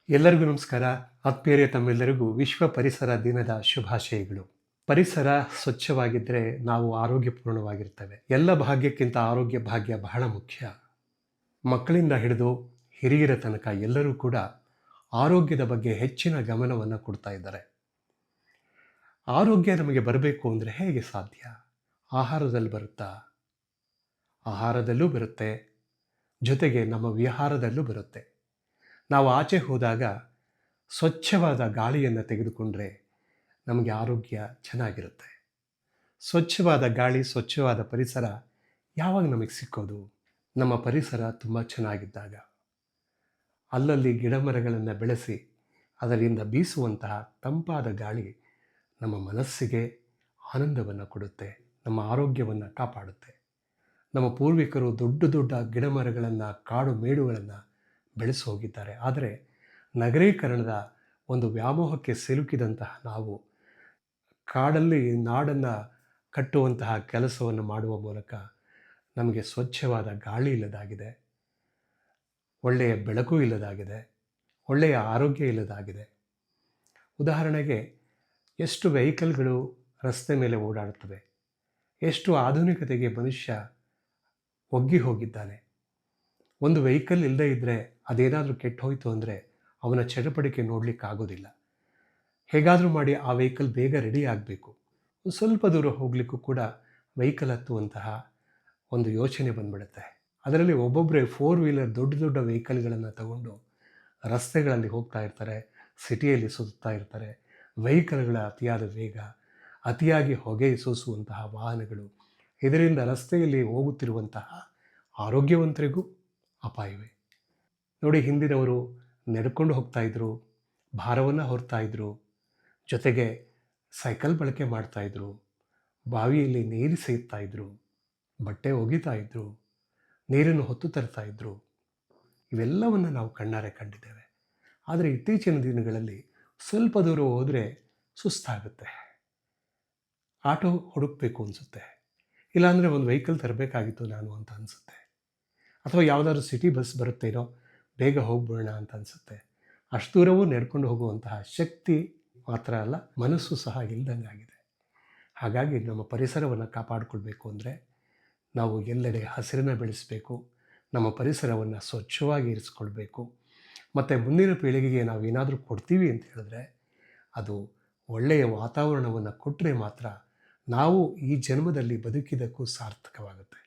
ಎಲ್ಲರಿಗೂ ನಮಸ್ಕಾರ. ಆತ್ಮೀಯರೇ, ತಮ್ಮೆಲ್ಲರಿಗೂ ವಿಶ್ವ ಪರಿಸರ ದಿನದ ಶುಭಾಶಯಗಳು. ಪರಿಸರ ಸ್ವಚ್ಛವಾಗಿದ್ದರೆ ನಾವು ಆರೋಗ್ಯಪೂರ್ಣವಾಗಿರ್ತೇವೆ. ಎಲ್ಲ ಭಾಗ್ಯಕ್ಕಿಂತ ಆರೋಗ್ಯ ಭಾಗ್ಯ ಬಹಳ ಮುಖ್ಯ. ಮಕ್ಕಳಿಂದ ಹಿಡಿದು ಹಿರಿಯರ ತನಕ ಎಲ್ಲರೂ ಕೂಡ ಆರೋಗ್ಯದ ಬಗ್ಗೆ ಹೆಚ್ಚಿನ ಗಮನವನ್ನು ಕೊಡ್ತಾ ಇದ್ದಾರೆ. ಆರೋಗ್ಯ ನಮಗೆ ಬರಬೇಕು ಅಂದರೆ ಹೇಗೆ ಸಾಧ್ಯ? ಆಹಾರದಲ್ಲಿ ಬರುತ್ತಾ? ಆಹಾರದಲ್ಲೂ ಬರುತ್ತೆ, ಜೊತೆಗೆ ನಮ್ಮ ವಿಹಾರದಲ್ಲೂ ಬರುತ್ತೆ. ನಾವು ಆಚೆ ಹೋದಾಗ ಸ್ವಚ್ಛವಾದ ಗಾಳಿಯನ್ನು ತೆಗೆದುಕೊಂಡ್ರೆ ನಮಗೆ ಆರೋಗ್ಯ ಚೆನ್ನಾಗಿರುತ್ತೆ. ಸ್ವಚ್ಛವಾದ ಗಾಳಿ, ಸ್ವಚ್ಛವಾದ ಪರಿಸರ ಯಾವಾಗ ನಮಗೆ ಸಿಕ್ಕೋದು? ನಮ್ಮ ಪರಿಸರ ತುಂಬ ಚೆನ್ನಾಗಿದ್ದಾಗ. ಅಲ್ಲಲ್ಲಿ ಗಿಡಮರಗಳನ್ನು ಬೆಳೆಸಿ ಅದರಿಂದ ಬೀಸುವಂತಹ ತಂಪಾದ ಗಾಳಿ ನಮ್ಮ ಮನಸ್ಸಿಗೆ ಆನಂದವನ್ನು ಕೊಡುತ್ತೆ, ನಮ್ಮ ಆರೋಗ್ಯವನ್ನು ಕಾಪಾಡುತ್ತೆ. ನಮ್ಮ ಪೂರ್ವಿಕರು ದೊಡ್ಡ ದೊಡ್ಡ ಗಿಡಮರಗಳನ್ನು, ಕಾಡು ಮೇಡುಗಳನ್ನು ಬೆಳೆಸಿ ಹೋಗಿದ್ದಾರೆ. ಆದರೆ ನಗರೀಕರಣದ ಒಂದು ವ್ಯಾಮೋಹಕ್ಕೆ ಸಿಲುಕಿದಂತಹ ನಾವು ಕಾಡಲ್ಲಿ ನಾಡನ್ನು ಕಟ್ಟುವಂತಹ ಕೆಲಸವನ್ನು ಮಾಡುವ ಮೂಲಕ ನಮಗೆ ಸ್ವಚ್ಛವಾದ ಗಾಳಿ ಇಲ್ಲದಾಗಿದೆ, ಒಳ್ಳೆಯ ಬೆಳಕು ಇಲ್ಲದಾಗಿದೆ, ಒಳ್ಳೆಯ ಆರೋಗ್ಯ ಇಲ್ಲದಾಗಿದೆ. ಉದಾಹರಣೆಗೆ, ಎಷ್ಟು ವೆಹಿಕಲ್ಗಳು ರಸ್ತೆ ಮೇಲೆ ಓಡಾಡುತ್ತವೆ, ಎಷ್ಟು ಆಧುನಿಕತೆಗೆ ಮನುಷ್ಯ ಒಗ್ಗಿ ಹೋಗಿದ್ದಾನೆ. ಒಂದು ವೆಹಿಕಲ್ ಇಲ್ಲದೇ ಇದ್ದರೆ, ಅದೇನಾದರೂ ಕೆಟ್ಟು ಹೋಯಿತು ಅಂದರೆ ಅವನ ಚಟಪಟಿಕೆ ನೋಡಲಿಕ್ಕಾಗೋದಿಲ್ಲ. ಹೇಗಾದರೂ ಮಾಡಿ ಆ ವೆಹಿಕಲ್ ಬೇಗ ರೆಡಿ ಆಗಬೇಕು. ಸ್ವಲ್ಪ ದೂರ ಹೋಗಲಿಕ್ಕೂ ಕೂಡ ವೆಹಿಕಲ್ ಹತ್ತುವಂತಹ ಒಂದು ಯೋಚನೆ ಬಂದ್ಬಿಡುತ್ತೆ. ಅದರಲ್ಲಿ ಒಬ್ಬೊಬ್ಬರೇ 4 ವೀಲರ್ ದೊಡ್ಡ ದೊಡ್ಡ ವೆಹಿಕಲ್ಗಳನ್ನು ತಗೊಂಡು ರಸ್ತೆಗಳಲ್ಲಿ ಹೋಗ್ತಾ ಇರ್ತಾರೆ, ಸಿಟಿಯಲ್ಲಿ ಸುತ್ತಾ ಇರ್ತಾರೆ. ವೆಹಿಕಲ್ಗಳ ಅತಿಯಾದ ವೇಗ, ಅತಿಯಾಗಿ ಹೊಗೆ ಸೂಸುವಂತಹ ವಾಹನಗಳು, ಇದರಿಂದ ರಸ್ತೆಯಲ್ಲಿ ಹೋಗುತ್ತಿರುವಂತಹ ಆರೋಗ್ಯವಂತರಿಗೂ ಅಪಾಯವೇ. ನೋಡಿ, ಹಿಂದಿನವರು ನಡ್ಕೊಂಡು ಹೋಗ್ತಾಯಿದ್ರು, ಭಾರವನ್ನು ಹೊರ್ತಾಯಿದ್ರು, ಜೊತೆಗೆ ಸೈಕಲ್ ಬಳಕೆ ಮಾಡ್ತಾಯಿದ್ರು, ಬಾವಿಯಲ್ಲಿ ನೀರು ಸೇದ್ತಾಯಿದ್ರು, ಬಟ್ಟೆ ಒಗಿತಾಯಿದ್ರು, ನೀರನ್ನು ಹೊತ್ತು ತರ್ತಾಯಿದ್ರು. ಇವೆಲ್ಲವನ್ನು ನಾವು ಕಣ್ಣಾರೆ ಕಂಡಿದ್ದೇವೆ. ಆದರೆ ಇತ್ತೀಚಿನ ದಿನಗಳಲ್ಲಿ ಸ್ವಲ್ಪ ದೂರ ಹೋದರೆ ಸುಸ್ತಾಗುತ್ತೆ, ಆಟೋ ಹುಡುಕಬೇಕು ಅನಿಸುತ್ತೆ, ಇಲ್ಲಾಂದರೆ ಒಂದು ವೆಹಿಕಲ್ ತರಬೇಕಾಗಿತ್ತು ನಾನು ಅಂತ ಅನಿಸುತ್ತೆ. ಅಥವಾ ಯಾವುದಾದ್ರೂ ಸಿಟಿ ಬಸ್ ಬರುತ್ತೇನೋ, ಬೇಗ ಹೋಗ್ಬಿಡೋಣ ಅಂತ ಅನಿಸುತ್ತೆ. ಅಷ್ಟು ದೂರವೂ ನಡ್ಕೊಂಡು ಹೋಗುವಂತಹ ಶಕ್ತಿ ಮಾತ್ರ ಅಲ್ಲ, ಮನಸ್ಸು ಸಹ ಇಲ್ದಂಗಾಗಿದೆ. ಹಾಗಾಗಿ ನಮ್ಮ ಪರಿಸರವನ್ನು ಕಾಪಾಡಿಕೊಳ್ಬೇಕು ಅಂದರೆ ನಾವು ಎಲ್ಲೆಡೆ ಹಸಿರನ್ನು ಬೆಳೆಸಬೇಕು, ನಮ್ಮ ಪರಿಸರವನ್ನು ಸ್ವಚ್ಛವಾಗಿ ಇರಿಸ್ಕೊಳ್ಬೇಕು. ಮತ್ತು ಮುಂದಿನ ಪೀಳಿಗೆಗೆ ನಾವು ಏನಾದರೂ ಕೊಡ್ತೀವಿ ಅಂತ ಹೇಳಿದ್ರೆ ಅದು ಒಳ್ಳೆಯ ವಾತಾವರಣವನ್ನು ಕೊಟ್ಟರೆ ಮಾತ್ರ ನಾವು ಈ ಜನ್ಮದಲ್ಲಿ ಬದುಕಿದ್ದಕ್ಕೂ ಸಾರ್ಥಕವಾಗುತ್ತೆ.